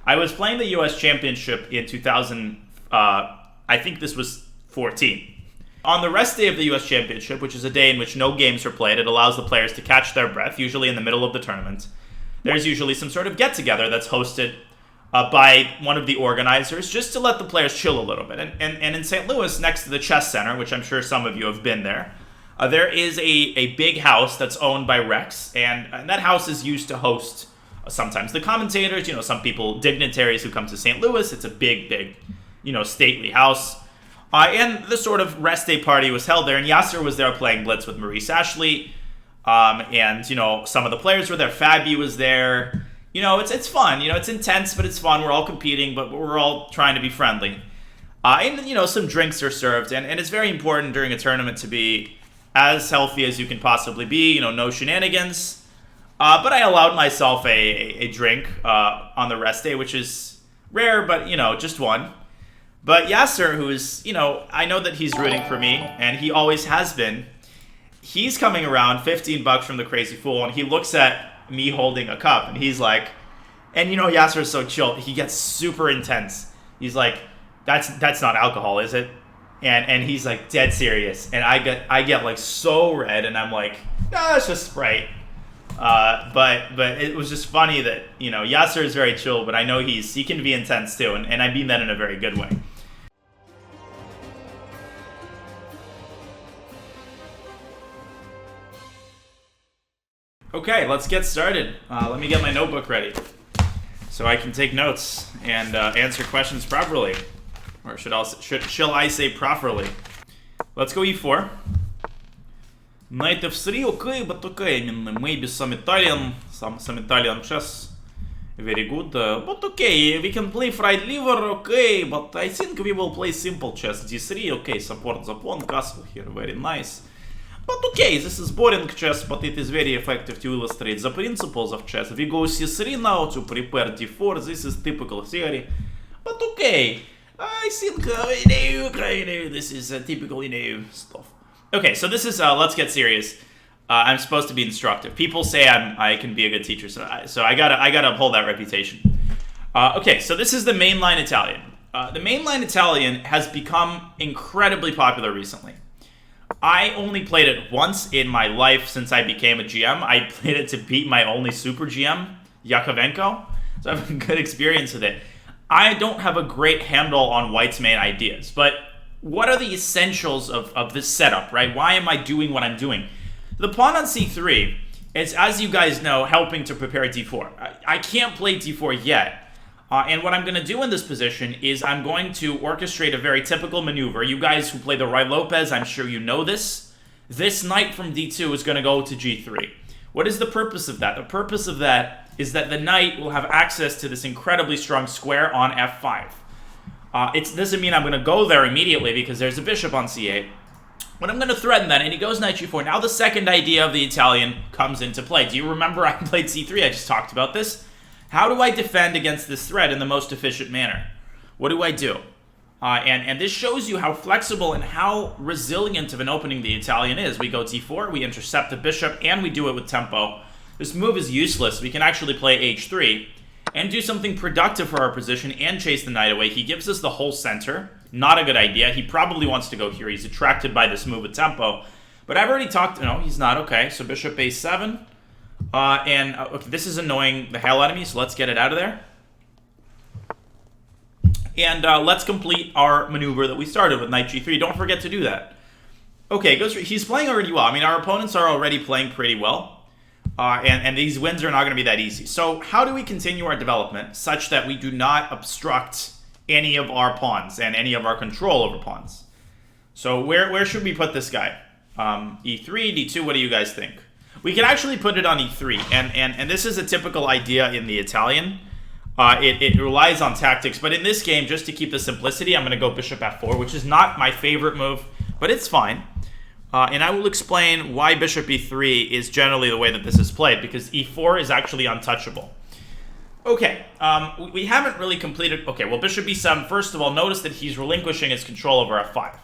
I was playing the U.S. Championship in 2000. I think this was 14. On the rest day of the U.S. Championship, which is a day in which no games are played, it allows the players to catch their breath, usually in the middle of the tournament. There's usually some sort of get-together that's hosted by one of the organizers, just to let the players chill a little bit. And in St. Louis, next to the Chess Center, which I'm sure some of you have been there is a big house that's owned by Rex, and that house is used to host sometimes the commentators, some people, dignitaries who come to St. Louis. It's a big, stately house. And the sort of rest day party was held there, and Yasser was there playing Blitz with Maurice Ashley. And some of the players were there. Fabi was there. It's fun. It's intense, but it's fun. We're all competing, but we're all trying to be friendly. And some drinks are served, and it's very important during a tournament to be as healthy as you can possibly be. No shenanigans. But I allowed myself a drink on the rest day, which is rare, but just one. But Yasser, who is, I know that he's rooting for me, and he always has been. He's coming around, $15 from the Crazy Fool, and he looks at me holding a cup, and he's like, and Yasser is so chill, he gets super intense. He's like, that's not alcohol, is it? And he's like dead serious, and I get like so red, and I'm like, no, it's just Sprite. But it was just funny that Yasser is very chill, but I know he can be intense too, and I mean that in a very good way. Okay, let's get started. Let me get my notebook ready so I can take notes and answer questions properly. Or shall I say properly? Let's go e4. Knight f3, okay, but okay, maybe some Italian chess. Very good, but okay, we can play fried liver, okay, but I think we will play simple chess. d3, okay, support the pawn, castle here, very nice. But okay, this is boring chess, but it is very effective to illustrate the principles of chess. We go c3 now to prepare d4, this is typical theory. But okay, I think, this is typical, stuff. Okay, so this is, let's get serious. I'm supposed to be instructive. People say I can be a good teacher, so I gotta uphold that reputation. Okay, so this is the mainline Italian. The mainline Italian has become incredibly popular recently. I only played it once in my life since I became a GM. I played it to beat my only super GM, Yakovenko. So I have a good experience with it. I don't have a great handle on White's main ideas, but what are the essentials of this setup, right? Why am I doing what I'm doing? The pawn on c3 is, as you guys know, helping to prepare d4. I can't play d4 yet. And what I'm going to do in this position is I'm going to orchestrate a very typical maneuver. You guys who play the Ruy Lopez, I'm sure you know this. This knight from d2 is going to go to g3. What is the purpose of that? The purpose of that is that the knight will have access to this incredibly strong square on f5. It doesn't mean I'm going to go there immediately because there's a bishop on c8. But I'm going to threaten that, and he goes knight g4. Now the second idea of the Italian comes into play. Do you remember I played c3? I just talked about this. How do I defend against this threat in the most efficient manner? What do I do? And this shows you how flexible and how resilient of an opening the Italian is. We go d4, we intercept the bishop, and we do it with tempo. This move is useless. We can actually play h3 and do something productive for our position and chase the knight away. He gives us the whole center. Not a good idea. He probably wants to go here. He's attracted by this move with tempo. But I've already talked... No, he's not. Okay, so bishop a7. Okay, this is annoying the hell out of me, so let's get it out of there. And let's complete our maneuver that we started with knight g3. Don't forget to do that. Okay, he's playing already well. I mean, our opponents are already playing pretty well. And these wins are not going to be that easy. So how do we continue our development such that we do not obstruct any of our pawns and any of our control over pawns? So where should we put this guy? E3, D2, what do you guys think? We can actually put it on E3, and this is a typical idea in the Italian. It relies on tactics, but in this game, just to keep the simplicity, I'm going to go bishop f4, which is not my favorite move, but it's fine. And I will explain why bishop e3 is generally the way that this is played, because e4 is actually untouchable. Okay, we haven't really completed... Okay, well, bishop e7, first of all, notice that he's relinquishing his control over f5.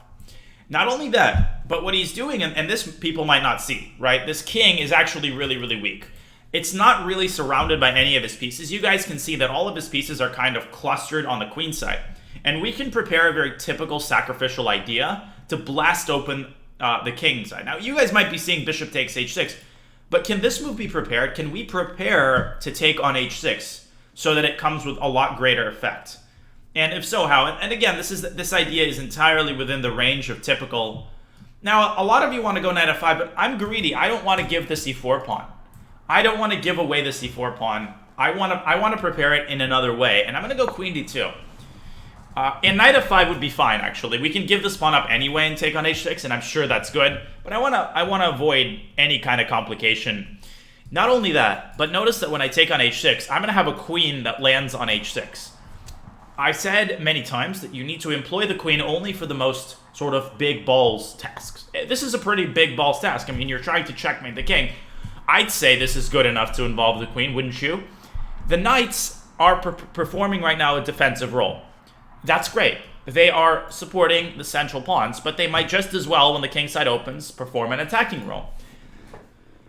Not only that, but what he's doing, and this people might not see, right? This king is actually really, really weak. it's not really surrounded by any of his pieces. You guys can see that all of his pieces are kind of clustered on the queen side. And we can prepare a very typical sacrificial idea to blast open the king side. Now, you guys might be seeing bishop takes h6, but can this move be prepared? Can we prepare to take on h6 so that it comes with a lot greater effect? And if so, how? And again, this idea is entirely within the range of typical. Now, a lot of you want to go knight f5, but I'm greedy. I don't want to give the c4 pawn. I don't want to give away the c4 pawn. I want to prepare it in another way, and I'm going to go queen d2. And knight f5 would be fine, actually. We can give this pawn up anyway and take on h6, and I'm sure that's good. But I want to avoid any kind of complication. Not only that, but notice that when I take on h6, I'm going to have a queen that lands on h6. I said many times that you need to employ the queen only for the most sort of big balls tasks. This is a pretty big balls task. I mean, you're trying to checkmate the king. I'd say this is good enough to involve the queen, wouldn't you? The knights are performing right now a defensive role. That's great. They are supporting the central pawns, but they might just as well, when the king side opens, perform an attacking role.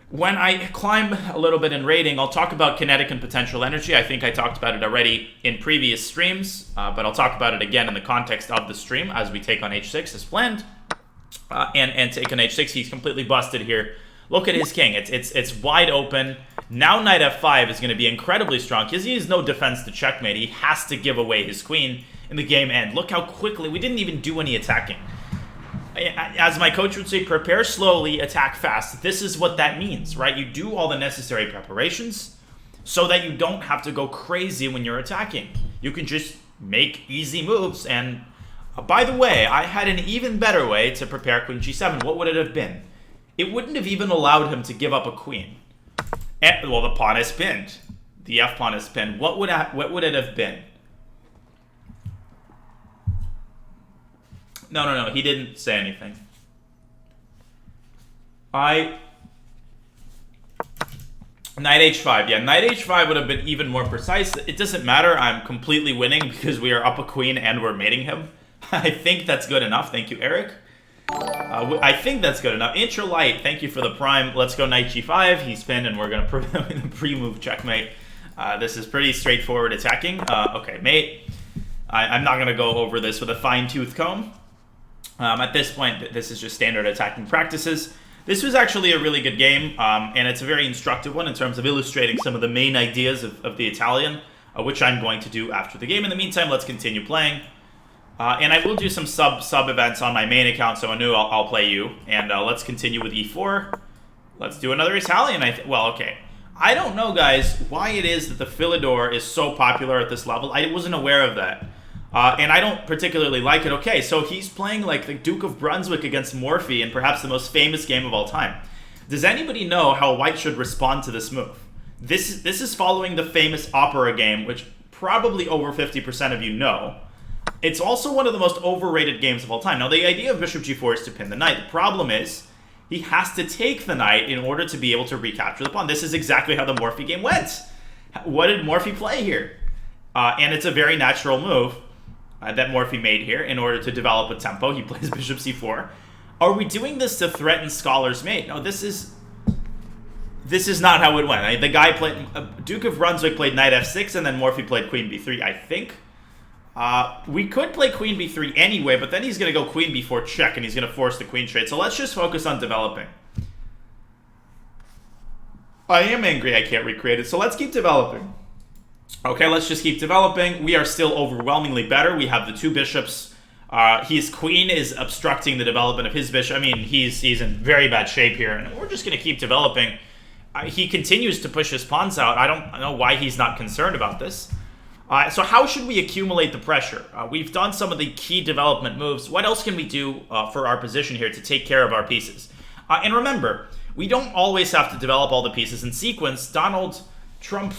When I climb a little bit in rating, I'll talk about kinetic and potential energy. I think I talked about it already in previous streams, but I'll talk about it again in the context of the stream as we take on h6 as planned. And take on h6, he's completely busted here. Look at his king. It's wide open. Now knight f5 is going to be incredibly strong because he has no defense to checkmate. He has to give away his queen in the game end. Look how quickly. We didn't even do any attacking. As my coach would say, prepare slowly, attack fast. This is what that means, right? You do all the necessary preparations so that you don't have to go crazy when you're attacking. You can just make easy moves. And by the way, I had an even better way to prepare queen g7. What would it have been? It wouldn't have even allowed him to give up a queen. Well, the pawn is pinned. The f pawn is pinned. What would it have been? No. He didn't say anything. Knight h5. Yeah, knight h5 would have been even more precise. It doesn't matter. I'm completely winning because we are up a queen and we're mating him. I think that's good enough. Thank you, Eric. I think that's good enough. Intralight, thank you for the prime. Let's go knight g5. He's pinned, and we're going to pre-move checkmate. This is pretty straightforward attacking. Okay, mate. I'm not going to go over this with a fine-tooth comb. At this point, this is just standard attacking practices. This was actually a really good game, and it's a very instructive one in terms of illustrating some of the main ideas of the Italian, which I'm going to do after the game. In the meantime, let's continue playing. And I will do some sub events on my main account, so Anu, I'll play you. And let's continue with e4. Let's do another Italian. Well, okay. I don't know, guys, why it is that the Philidor is so popular at this level. I wasn't aware of that. And I don't particularly like it. Okay, so he's playing like the Duke of Brunswick against Morphy in perhaps the most famous game of all time. Does anybody know how white should respond to this move? This is following the famous Opera game, which probably over 50% of you know. It's also one of the most overrated games of all time. Now, the idea of bishop g4 is to pin the knight. The problem is he has to take the knight in order to be able to recapture the pawn. This is exactly how the Morphy game went. What did Morphy play here? And it's a very natural move that Morphy made here in order to develop a tempo. He plays bishop c4. Are we doing this to threaten Scholar's mate? No, this is not how it went. The guy played... Duke of Brunswick played knight f6, and then Morphy played queen b3, I think. We could play queen b3 anyway, but then he's going to go queen b4 check, and he's going to force the queen trade. So let's just focus on developing. I am angry I can't recreate it, so let's keep developing. Okay, let's just keep developing. We are still overwhelmingly better. We have the two bishops. His queen is obstructing the development of his bishop. I mean, he's in very bad shape here, and we're just going to keep developing. He continues to push his pawns out. I don't know why he's not concerned about this. So how should we accumulate the pressure? We've done some of the key development moves. What else can we do for our position here to take care of our pieces? And remember, we don't always have to develop all the pieces in sequence. Donald Trump,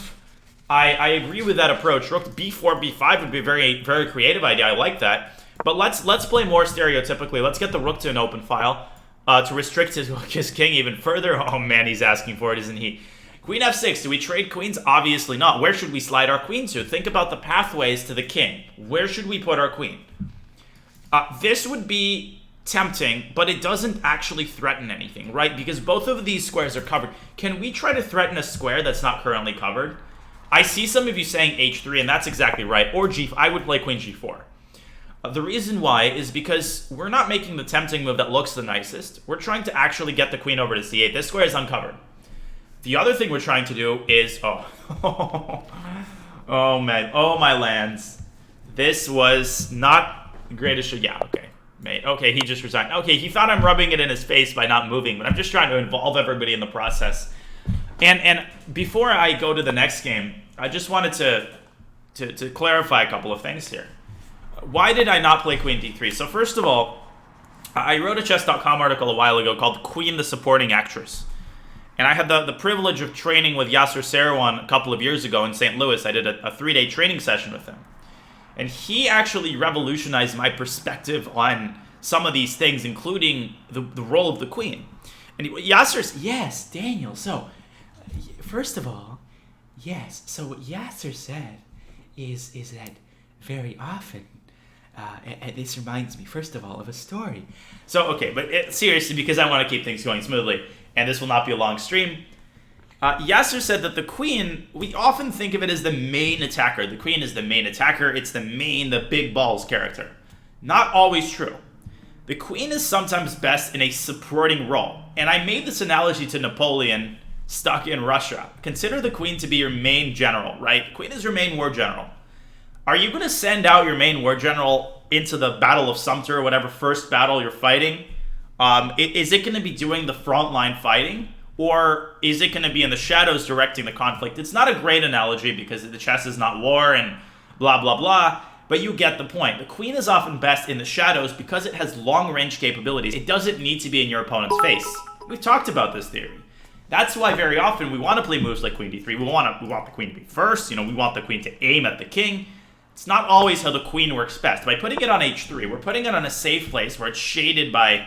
I agree with that approach. Rook b4, b5 would be a very, very creative idea. I like that. But let's play more stereotypically. Let's get the rook to an open file to restrict his king even further. Oh man, he's asking for it, isn't he? Queen f6, do we trade queens? Obviously not. Where should we slide our queen to? Think about the pathways to the king. Where should we put our queen? This would be tempting, but it doesn't actually threaten anything, right? Because both of these squares are covered. Can we try to threaten a square that's not currently covered? I see some of you saying h3, and that's exactly right. Or I would play queen g4. The reason why is because we're not making the tempting move that looks the nicest. We're trying to actually get the queen over to c8. This square is uncovered. The other thing we're trying to do is... Oh, man. Oh, my lands. This was not the greatest... Yeah, okay. Mate. Okay, he just resigned. Okay, he thought I'm rubbing it in his face by not moving, but I'm just trying to involve everybody in the process. And before I go to the next game, I just wanted to clarify a couple of things here. Why did I not play queen d3? So first of all, I wrote a chess.com article a while ago called Queen the Supporting Actress. And I had the privilege of training with Yasser Seirawan a couple of years ago in St. Louis. I did a 3-day training session with him. And he actually revolutionized my perspective on some of these things, including the role of the queen. And Yasser's, yes, Daniel, so, first of all, yes, so what Yasser said is that very often, and this reminds me, first of all, of a story. So, okay, but seriously, because I want to keep things going smoothly, and this will not be a long stream, Yasser said that the queen, we often think of it as the main attacker. The queen is the main attacker. It's the big balls character. Not always true. The queen is sometimes best in a supporting role. And I made this analogy to Napoleon stuck in Russia. Consider the queen to be your main general, right? Queen is your main war general. Are you going to send out your main war general into the Battle of Sumter or whatever first battle you're fighting? Is it going to be doing the frontline fighting? Or is it going to be in the shadows directing the conflict? It's not a great analogy because the chess is not war and blah, blah, blah. But you get the point. The queen is often best in the shadows because it has long-range capabilities. It doesn't need to be in your opponent's face. We've talked about this theory. That's why very often we want to play moves like queen d3. We want the queen to be first. We want the queen to aim at the king. It's not always how the queen works best. By putting it on h3, we're putting it on a safe place where it's shaded by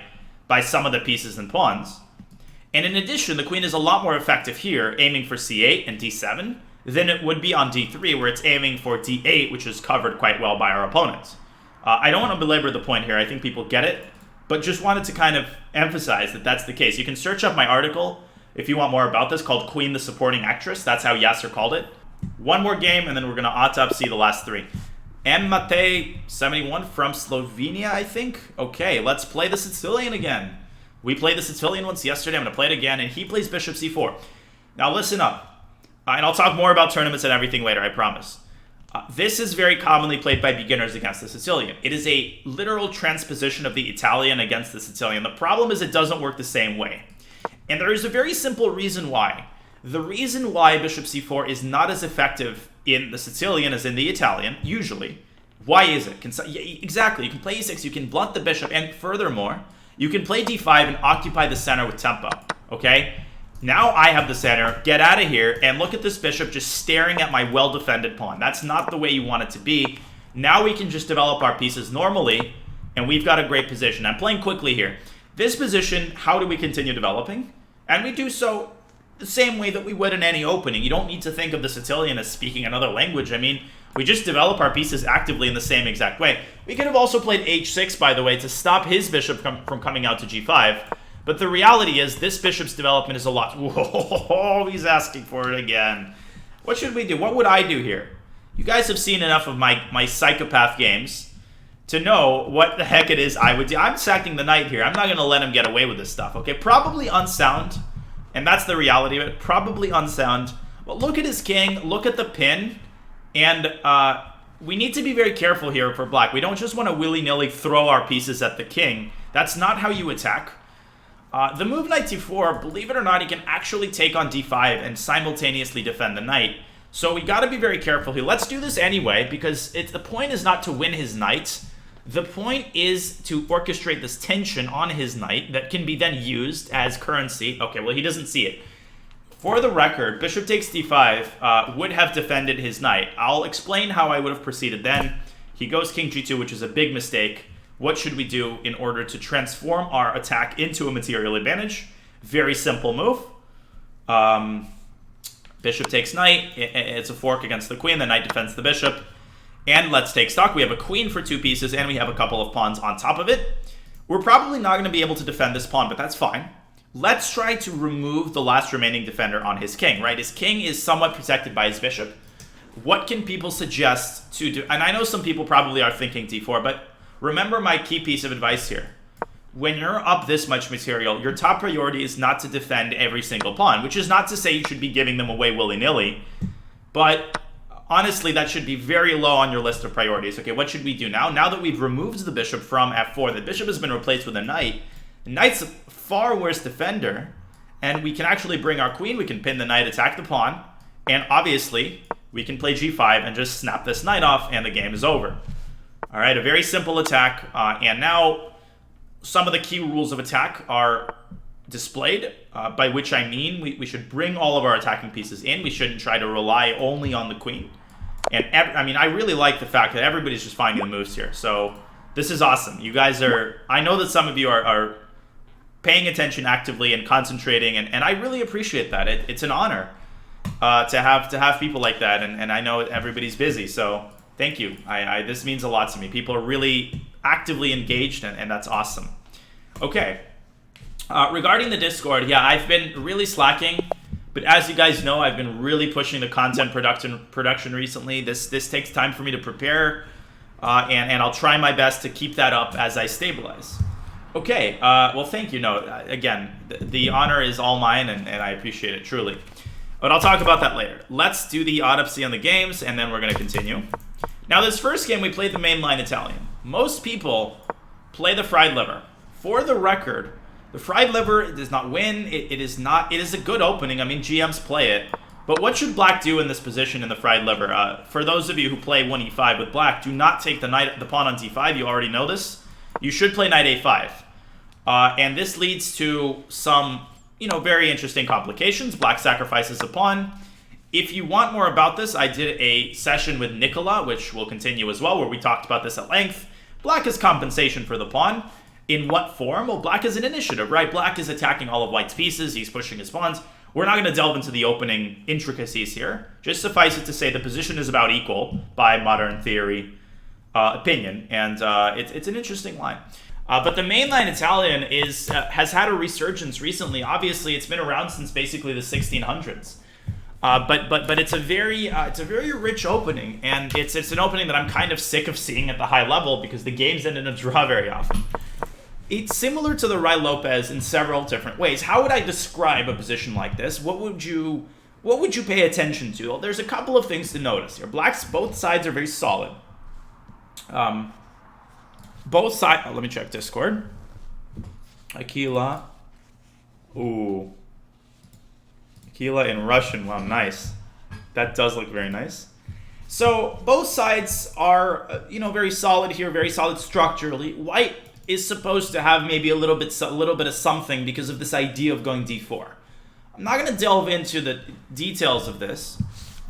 some of the pieces and pawns. And in addition, the queen is a lot more effective here, aiming for c8 and d7, than it would be on d3, where it's aiming for d8, which is covered quite well by our opponents. I don't want to belabor the point here. I think people get it, but just wanted to kind of emphasize that that's the case. You can search up my article if you want more about this, called Queen the Supporting Actress. That's how Yasser called it. One more game, and then we're going to autopsy the last three. Mate71 from Slovenia, I think. Okay, let's play the Sicilian again. We played the Sicilian once yesterday. I'm going to play it again, and he plays bishop c4. Now listen up, and I'll talk more about tournaments and everything later, I promise. This is very commonly played by beginners against the Sicilian. It is a literal transposition of the Italian against the Sicilian. The problem is it doesn't work the same way. And there is a very simple reason why. The reason why bishop c4 is not as effective in the Sicilian as in the Italian, usually. Why is it? Exactly, you can play e6, you can blunt the bishop, and furthermore, you can play d5 and occupy the center with tempo, okay? Now I have the center, get out of here, and look at this bishop just staring at my well-defended pawn. That's not the way you want it to be. Now we can just develop our pieces normally, and we've got a great position. I'm playing quickly here. This position, how do we continue developing? And we do so the same way that we would in any opening. You don't need to think of the Sicilian as speaking another language. I mean, we just develop our pieces actively in the same exact way. We could have also played h6, by the way, to stop his bishop from coming out to g5. But the reality is this bishop's development is a lot... Whoa, he's asking for it again. What should we do? What would I do here? You guys have seen enough of my psychopath games to know what the heck it is I would do. I'm sacking the knight here. I'm not going to let him get away with this stuff, okay? Probably unsound, and that's the reality of it. Probably unsound. But look at his king. Look at the pin. And we need to be very careful here for black. We don't just want to willy-nilly throw our pieces at the king. That's not how you attack. The move knight d4, believe it or not, he can actually take on d5 and simultaneously defend the knight. So we got to be very careful here. Let's do this anyway, because the point is not to win his knight. The point is to orchestrate this tension on his knight that can be then used as currency. Okay, well, he doesn't see it. For the record, bishop takes d5 would have defended his knight. I'll explain how I would have proceeded then. He goes king g2, which is a big mistake. What should we do in order to transform our attack into a material advantage? Very simple move. Bishop takes knight. It's a fork against the queen. The knight defends the bishop. And let's take stock. We have a queen for 2 pieces, and we have a couple of pawns on top of it. We're probably not going to be able to defend this pawn, but that's fine. Let's try to remove the last remaining defender on his king, right? His king is somewhat protected by his bishop. What can people suggest to do? And I know some people probably are thinking d4, but remember my key piece of advice here. When you're up this much material, your top priority is not to defend every single pawn, which is not to say you should be giving them away willy-nilly, but honestly, that should be very low on your list of priorities. Okay, what should we do now? Now that we've removed the bishop from f4, the bishop has been replaced with a knight. The knight's a far worse defender, and we can actually bring our queen, we can pin the knight, attack the pawn, and obviously, we can play g5 and just snap this knight off, and the game is over. All right, a very simple attack, and now some of the key rules of attack are displayed, by which I mean we should bring all of our attacking pieces in. We shouldn't try to rely only on the queen. And I mean, I really like the fact that everybody's just finding the moves here. So this is awesome. You guys are, I know that some of you are paying attention actively and concentrating, and I really appreciate that. It's an honor to have people like that, and I know everybody's busy, so thank you. This means a lot to me. People are really actively engaged, and that's awesome. Okay. Regarding the Discord, yeah, I've been really slacking, but as you guys know, I've been really pushing the content production recently. This takes time for me to prepare, and I'll try my best to keep that up as I stabilize. Okay, well, thank you. No, again, the honor is all mine, and I appreciate it, truly. But I'll talk about that later. Let's do the autopsy on the games, and then we're going to continue. Now, this first game, we played the mainline Italian. Most people play the fried liver. For the record, the fried liver does not win. It is a good opening. I mean, GMs play it. But what should black do in this position in the fried liver? For those of you who play 1e5 with black, do not take the pawn on d5. You already know this. You should play knight a5. And this leads to some, very interesting complications. Black sacrifices a pawn. If you want more about this, I did a session with Nicola, which will continue as well, where we talked about this at length. Black is compensation for the pawn. In what form? Well, black is an initiative, right? Black is attacking all of white's pieces. He's pushing his pawns. We're not going to delve into the opening intricacies here. Just suffice it to say the position is about equal by modern theory opinion, and it's an interesting line. But the mainline Italian has had a resurgence recently. Obviously, it's been around since basically the 1600s. But it's a very rich opening, and it's an opening that I'm kind of sick of seeing at the high level because the games end in a draw very often. It's similar to the Ruy Lopez in several different ways. How would I describe a position like this? What would you pay attention to? Well, there's a couple of things to notice here. Both sides are very solid. Both sides. Let me check Discord. Aquila. Ooh. Aquila in Russian. Wow, nice. That does look very nice. So both sides are, very solid here, very solid structurally. White is supposed to have maybe a little bit of something because of this idea of going d4. I'm not going to delve into the details of this.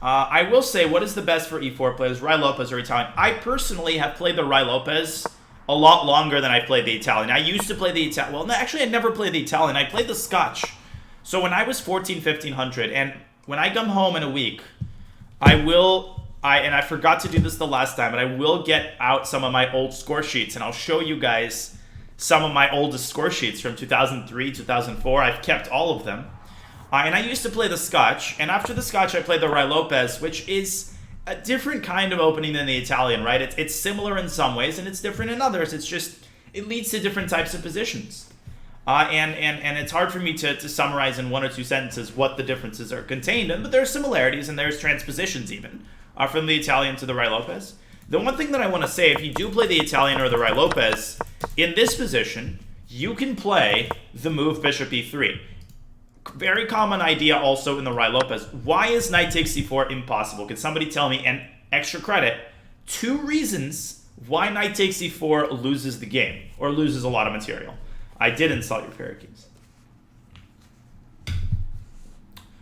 I will say, what is the best for e4 players, Ruy Lopez or Italian? I personally have played the Ruy Lopez a lot longer than I played the Italian. I used to play the Italian. Well, no, actually, I never played the Italian. I played the Scotch. So when I was 1500, and when I come home in a week, and I forgot to do this the last time, but I will get out some of my old score sheets, and I'll show you guys some of my oldest score sheets from 2003, 2004. I've kept all of them. And I used to play the Scotch, and after the Scotch, I played the Ruy Lopez, which is a different kind of opening than the Italian, right? It's similar in some ways, and it's different in others. It leads to different types of positions. And it's hard for me to summarize in one or two sentences what the differences are contained in, but there are similarities and there's transpositions even from the Italian to the Ruy Lopez. The one thing that I want to say, if you do play the Italian or the Ruy Lopez, in this position, you can play the move bishop e3. Very common idea also in the Ruy Lopez. Why is knight takes c4 impossible? Can somebody tell me, and extra credit, 2 reasons why knight takes c4 loses the game, or loses a lot of material. I did insult your parakeets.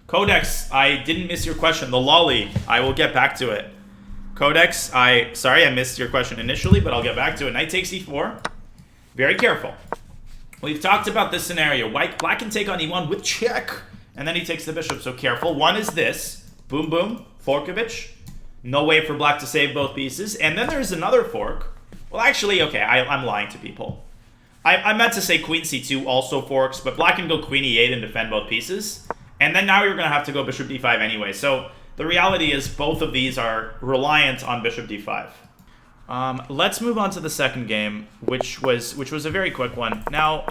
Codex, I didn't miss your question. The lolly, I will get back to it. Codex, sorry I missed your question initially, but I'll get back to it. Knight takes e4. Very careful. We've talked about this scenario. Black can take on e1 with check, and then he takes the bishop, so careful. One is this. Boom, boom. Forkovich. No way for black to save both pieces. And then there's another fork. Well, actually, okay, I'm lying to people. I meant to say queen c2 also forks, but black can go queen e8 and defend both pieces. And then now you're going to have to go bishop d5 anyway. So the reality is both of these are reliant on bishop d5. Let's move on to the second game, which was a very quick one. Now,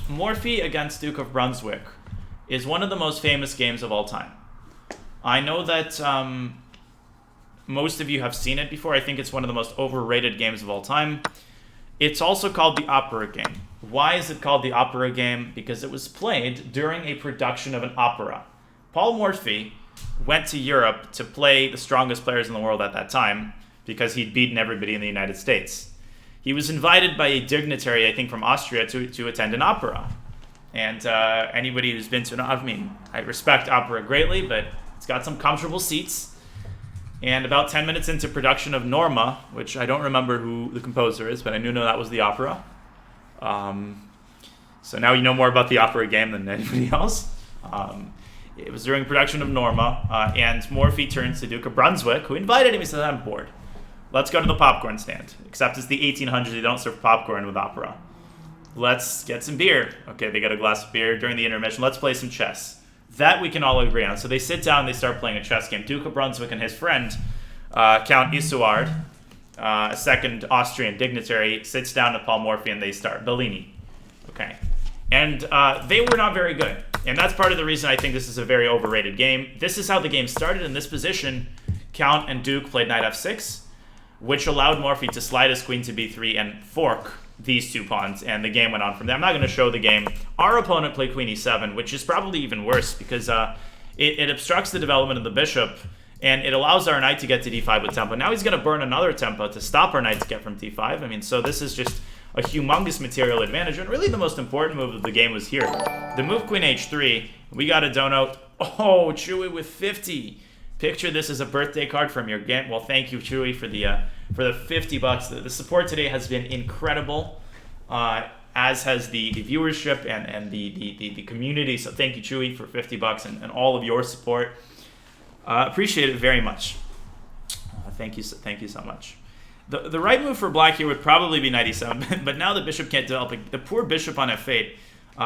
Morphy against Duke of Brunswick is one of the most famous games of all time. I know that most of you have seen it before. I think it's one of the most overrated games of all time. It's also called the opera game. Why is it called the opera game? Because it was played during a production of an opera. Paul Morphy went to Europe to play the strongest players in the world at that time because he'd beaten everybody in the United States. He was invited by a dignitary, I think from Austria, to attend an opera. And anybody who's been to I respect opera greatly, but it's got some comfortable seats. And about 10 minutes into production of Norma, which I don't remember who the composer is, but I do know that was the opera. So now you know more about the opera game than anybody else. It was during production of Norma, and Morphy turns to Duke of Brunswick, who invited him. He said, I'm bored. Let's go to the popcorn stand. Except it's the 1800s, they don't serve popcorn with opera. Let's get some beer. Okay, they get a glass of beer during the intermission. Let's play some chess. That we can all agree on. So they sit down, they start playing a chess game. Duke of Brunswick and his friend, Count Isouard, a second Austrian dignitary, sits down to Paul Morphy and they start. Bellini. Okay. And they were not very good. And that's part of the reason I think this is a very overrated game. This is how the game started. In this position, Count and Duke played knight f6, which allowed Morphy to slide his queen to b3 and fork these two pawns, and the game went on from there. I'm not going to show the game. Our opponent played queen e7, which is probably even worse because it obstructs the development of the bishop, and it allows our knight to get to d5 with tempo. Now he's going to burn another tempo to stop our knight to get from d5. I mean, so this is just a humongous material advantage, and really the most important move of the game was here. The move queen h3, we got a dono. Oh, Chewy with 50. Picture this as a birthday card from your game. Well, thank you, Chewy, for the $50. The support today has been incredible, as has the viewership and the community. So thank you, Chewy, for $50 and all of your support. Appreciate it very much. Thank you so much. The right move for black here would probably be knight e7, but now the bishop can't develop. The poor bishop on f8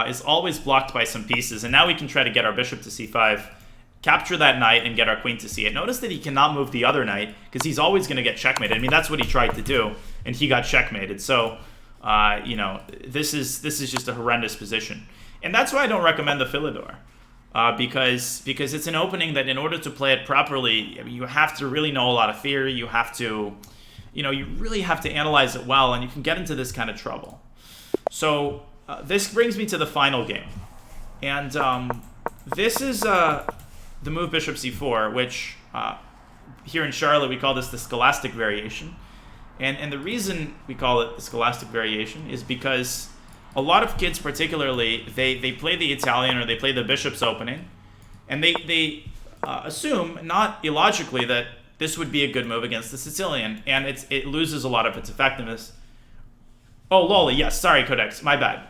is always blocked by some pieces, and now we can try to get our bishop to c5, capture that knight, and get our queen to c8. Notice that he cannot move the other knight, because he's always going to get checkmated. I mean, that's what he tried to do, and he got checkmated. So, you know, this is just a horrendous position. And that's why I don't recommend the Philidor, because it's an opening that in order to play it properly, I mean, you have to really know a lot of theory. You have to, you know, you really have to analyze it well, and you can get into this kind of trouble. So this brings me to the final game. And this is the move bishop c4, which here in Charlotte we call this the scholastic variation. And the reason we call it the scholastic variation is because a lot of kids particularly, they play the Italian or they play the bishop's opening, and they assume, not illogically, that this would be a good move against the Sicilian, and it loses a lot of its effectiveness. Oh, lolly, yes, sorry, Codex, my bad.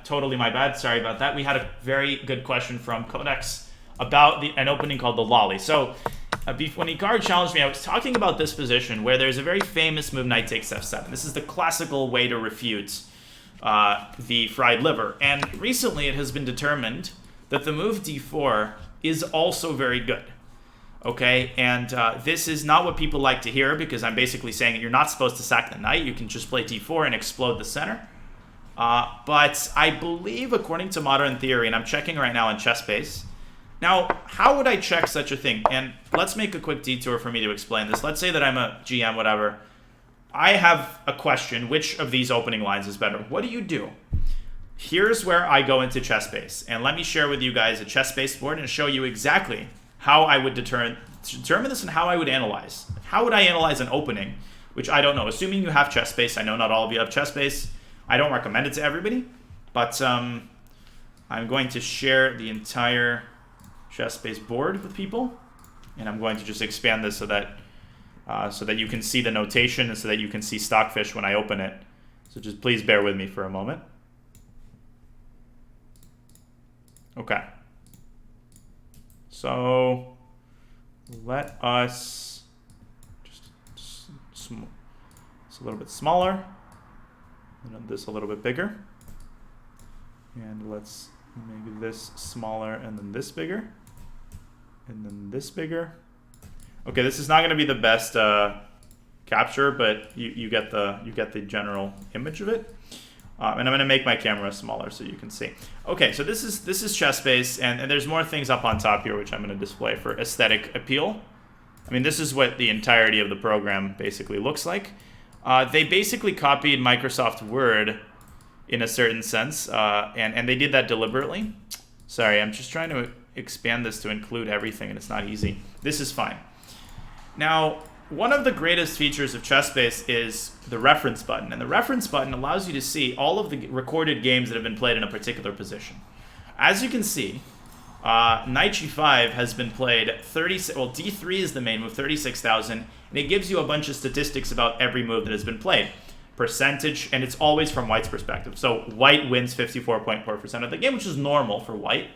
Totally my bad, sorry about that. We had a very good question from Codex about an opening called the lolly. So, when Icaro challenged me, I was talking about this position where there's a very famous move, knight takes f7. This is the classical way to refute the fried liver. And recently it has been determined that the move d4 is also very good. Okay, and this is not what people like to hear, because I'm basically saying that you're not supposed to sack the knight. You can just play d4 and explode the center. But I believe, according to modern theory, and I'm checking right now on ChessBase. Now, how would I check such a thing? And let's make a quick detour for me to explain this. Let's say that I'm a GM, whatever. I have a question. Which of these opening lines is better? What do you do? Here's where I go into ChessBase. And let me share with you guys a ChessBase board and show you exactly how I would determine this and how I would analyze. How would I analyze an opening, which I don't know. Assuming you have ChessBase, I know not all of you have ChessBase. I don't recommend it to everybody, but I'm going to share the entire ChessBase board with people, and I'm going to just expand this so that you can see the notation and so that you can see Stockfish when I open it. So just please bear with me for a moment. Okay. So let us just it's a little bit smaller. And this a little bit bigger. And let's make this smaller and then this bigger. And then this bigger. Okay, this is not going to be the best capture, but you get the general image of it. And I'm going to make my camera smaller so you can see. Okay, so this is Chessbase, and there's more things up on top here which I'm going to display for aesthetic appeal. I mean, this is what the entirety of the program basically looks like. They basically copied Microsoft Word in a certain sense, and they did that deliberately. Sorry, I'm just trying to expand this to include everything, and it's not easy. This is fine. Now, one of the greatest features of Chessbase is the reference button, and the reference button allows you to see all of the recorded games that have been played in a particular position. As you can see, Knight G5 has been played D3 is the main move, 36,000, and it gives you a bunch of statistics about every move that has been played. Percentage, and it's always from White's perspective. So White wins 54.4% of the game, which is normal for White.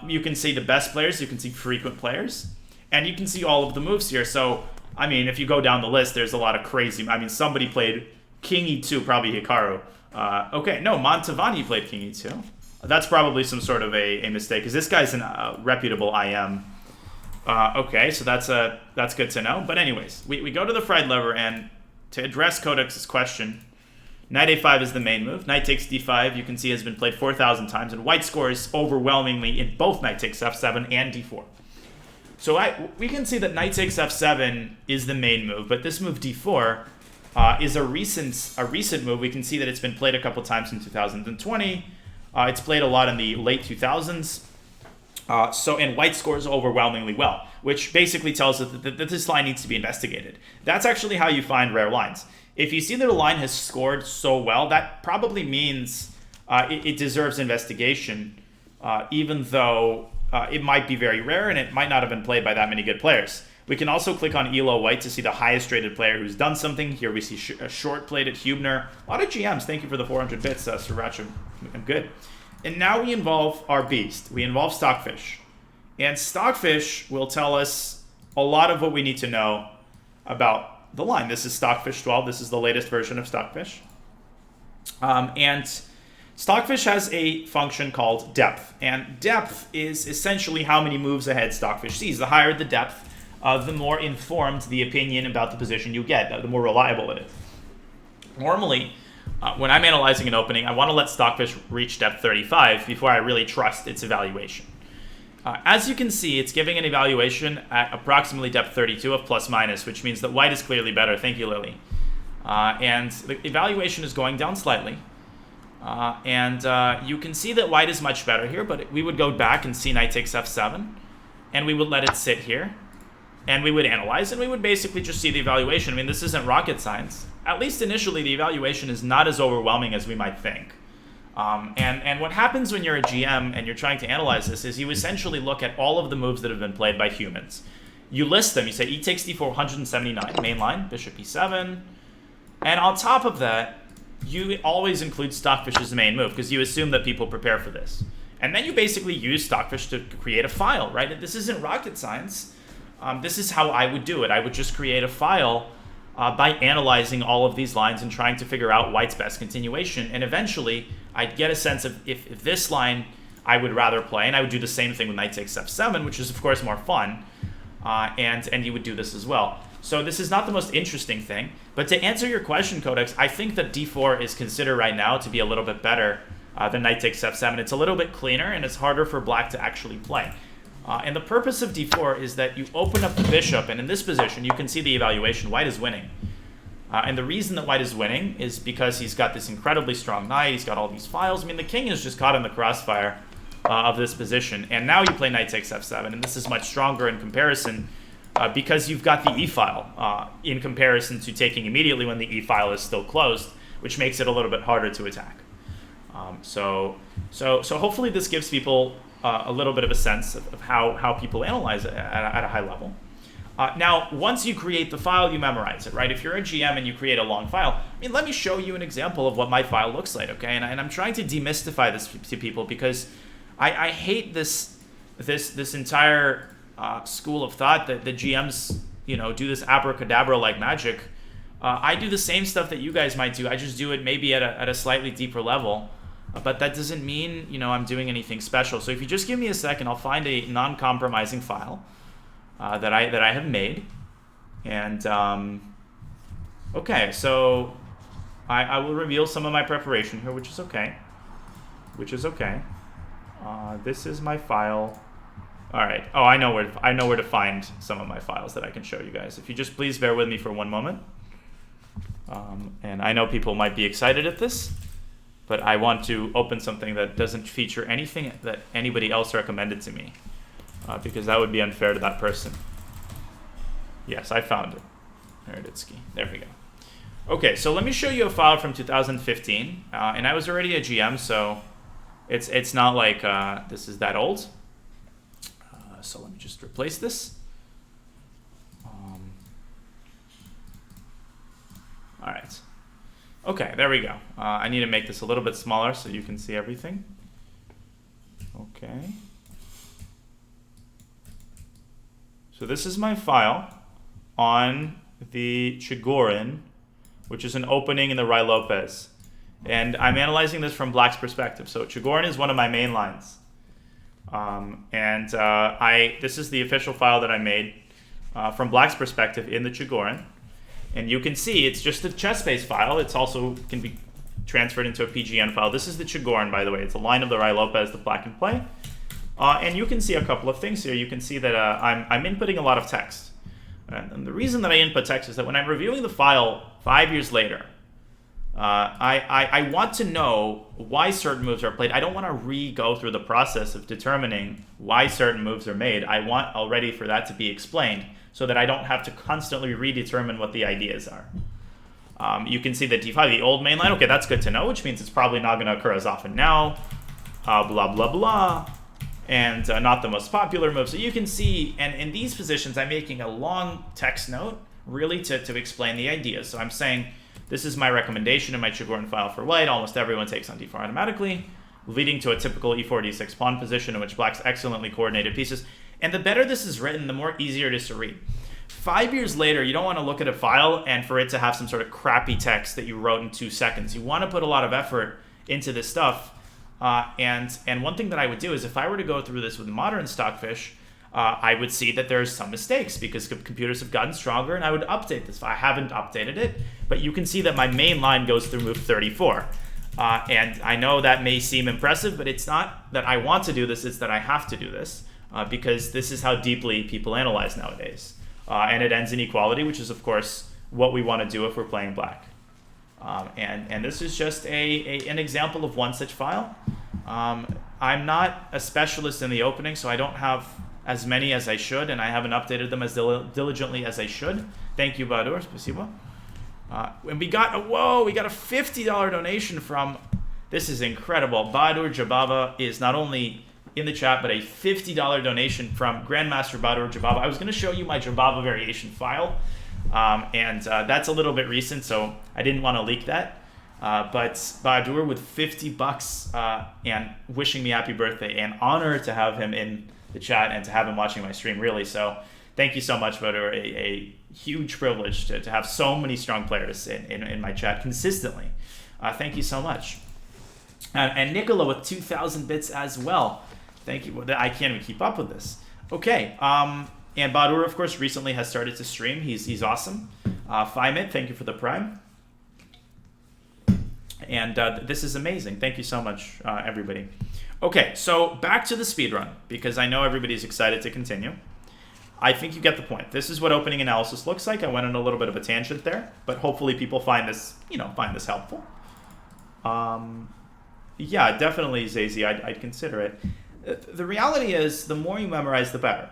You can see the best players, you can see frequent players, and you can see all of the moves here. So, I mean, if you go down the list, there's a lot of crazy... I mean, somebody played King E2, probably Hikaru. Okay, no, Mantovani played King E2. That's probably some sort of a mistake, because this guy's a reputable IM. Okay, so that's good to know. But anyways, we go to the fried lever, and to address Codex's question, Knight A5 is the main move. Knight takes D5, you can see, has been played 4,000 times, and White scores overwhelmingly in both Knight takes F7 and D4. So we can see that Knight takes F7 is the main move, but this move D4 is a recent move. We can see that it's been played a couple times in 2020. It's played a lot in the late 2000s. And White scores overwhelmingly well, which basically tells us that this line needs to be investigated. That's actually how you find rare lines. If you see that a line has scored so well, that probably means it deserves investigation, even though it might be very rare and it might not have been played by that many good players. We can also click on Elo White to see the highest rated player who's done something. Here we see a short played at Hubner. A lot of GMs. Thank you for the 400 bits, Sriracha. I'm good. And now we involve our beast. We involve Stockfish. And Stockfish will tell us a lot of what we need to know about the line. This is Stockfish 12. This is the latest version of Stockfish. And Stockfish has a function called depth. And depth is essentially how many moves ahead Stockfish sees. The higher the depth, the more informed the opinion about the position you get, the more reliable it is. Normally, when I'm analyzing an opening, I want to let Stockfish reach depth 35 before I really trust its evaluation. As you can see, it's giving an evaluation at approximately depth 32 of plus minus, which means that White is clearly better. Thank you, Lily. And the evaluation is going down slightly. You can see that White is much better here, but we would go back and see Knight takes F7, and we would let it sit here, and we would analyze, and we would basically just see the evaluation. I mean, this isn't rocket science. At least initially, the evaluation is not as overwhelming as we might think. And what happens when you're a GM and you're trying to analyze this is you essentially look at all of the moves that have been played by humans. You list them. You say E takes D4, 179, main line, bishop E7. And on top of that, you always include Stockfish as the main move because you assume that people prepare for this. And then you basically use Stockfish to create a file, right? This isn't rocket science. This is how I would do it. I would just create a file by analyzing all of these lines and trying to figure out White's best continuation. And eventually, I'd get a sense of if this line I would rather play, and I would do the same thing with Knight takes F7, which is, of course, more fun. And you would do this as well. So this is not the most interesting thing. But to answer your question, Codex, I think that D4 is considered right now to be a little bit better than Knight takes F7. It's a little bit cleaner, and it's harder for Black to actually play. And the purpose of D4 is that you open up the bishop, and in this position, you can see the evaluation. White is winning. And the reason that White is winning is because he's got this incredibly strong knight. He's got all these files. I mean, the king is just caught in the crossfire of this position. And now you play Knight takes F7, and this is much stronger in comparison because you've got the e-file in comparison to taking immediately when the e-file is still closed, which makes it a little bit harder to attack. So hopefully this gives people a little bit of a sense of how people analyze it at a high level. Now, once you create the file, you memorize it, right? If you're a GM and you create a long file, I mean, let me show you an example of what my file looks like, okay? And I'm trying to demystify this to people because I hate this entire school of thought that the GMs, do this abracadabra-like magic I do the same stuff that you guys might do. I just do it maybe at a slightly deeper level. But that doesn't mean, I'm doing anything special. So if you just give me a second, I'll find a non-compromising file that I have made. And, okay, so I will reveal some of my preparation here, which is okay. This is my file. All right. Oh, I know where to find some of my files that I can show you guys. If you just please bear with me for one moment. And I know people might be excited at this, but I want to open something that doesn't feature anything that anybody else recommended to me, because that would be unfair to that person. Yes, I found it. Mereditsky. There we go. Okay, so let me show you a file from 2015, and I was already a GM, so it's not like this is that old. So let me just replace this. All right. Okay, there we go. I need to make this a little bit smaller so you can see everything. Okay. So this is my file on the Chigorin, which is an opening in the Ruy Lopez. And I'm analyzing this from Black's perspective. So Chigorin is one of my main lines. This is the official file that I made from Black's perspective in the Chigorin. And you can see it's just a chess-based file. It's also can be transferred into a PGN file. This is the Chigorin, by the way. It's a line of the Ruy Lopez that Black can play. And you can see a couple of things here. You can see that I'm inputting a lot of text. And the reason that I input text is that when I'm reviewing the file 5 years later, I want to know why certain moves are played. I don't want to re-go through the process of determining why certain moves are made. I want already for that to be explained so that I don't have to constantly redetermine what the ideas are. You can see that d5, the old main line, okay, that's good to know, which means it's probably not going to occur as often now, blah, blah, blah, and not the most popular move. So you can see, and in these positions, I'm making a long text note, really to explain the ideas. So I'm saying, this is my recommendation in my Chigorin file for white. Almost everyone takes on d4 automatically, leading to a typical e4, d6 pawn position in which Black's excellently coordinated pieces. And the better this is written, the more easier it is to read. 5 years later, you don't want to look at a file and for it to have some sort of crappy text that you wrote in 2 seconds. You want to put a lot of effort into this stuff. And one thing that I would do is if I were to go through this with modern Stockfish, I would see that there's some mistakes because computers have gotten stronger, and I would update this. I haven't updated it, but you can see that my main line goes through move 34. And I know that may seem impressive, but it's not that I want to do this, it's that I have to do this because this is how deeply people analyze nowadays. And it ends in equality, which is, of course, what we want to do if we're playing Black. And this is just an example of one such file. I'm not a specialist in the opening, so I don't have as many as I should, and I haven't updated them as diligently as I should. Thank you, Badur. Spasibo. And we got a $50 donation from, this is incredible. Badur Jabava is not only in the chat, but a $50 donation from Grandmaster Badur Jabava. I was going to show you my Jabava variation file, and that's a little bit recent, so I didn't want to leak that. But Badur with $50 and wishing me happy birthday, an honor to have him in the chat and to have him watching my stream, really. So thank you so much, Badur. A huge privilege to have so many strong players in my chat consistently. Thank you so much. And Nicola with 2,000 bits as well. Thank you. I can't even keep up with this. Okay. And Badur, of course, recently has started to stream. He's awesome. Fimit, thank you for the prime. And this is amazing. Thank you so much, everybody. Okay, so back to the speedrun, because I know everybody's excited to continue. I think you get the point. This is what opening analysis looks like. I went on a little bit of a tangent there, but hopefully people find this, helpful. Yeah, definitely, Zazie, I'd consider it. The reality is, the more you memorize, the better,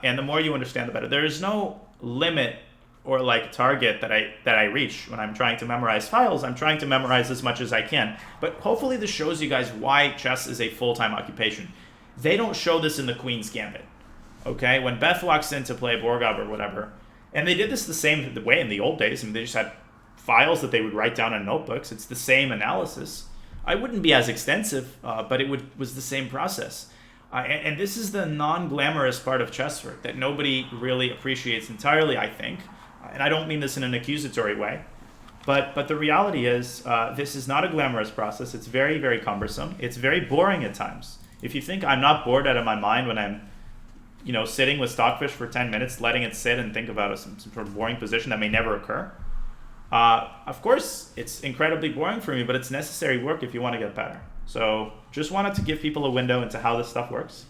and the more you understand, the better. There is no limit or target that I reach when I'm trying to memorize files. I'm trying to memorize as much as I can. But hopefully this shows you guys why chess is a full-time occupation. They don't show this in the Queen's Gambit. Okay? When Beth walks in to play Borgov or whatever, and they did this the same way in the old days. I mean, they just had files that they would write down in notebooks. It's the same analysis. I wouldn't be as extensive, but it was the same process. And this is the non-glamorous part of chess work that nobody really appreciates entirely, I think. And I don't mean this in an accusatory way. But the reality is, this is not a glamorous process. It's very, very cumbersome. It's very boring at times. If you think I'm not bored out of my mind when I'm, sitting with Stockfish for 10 minutes, letting it sit and think about some sort of boring position that may never occur, of course, it's incredibly boring for me, but it's necessary work if you want to get better. So just wanted to give people a window into how this stuff works.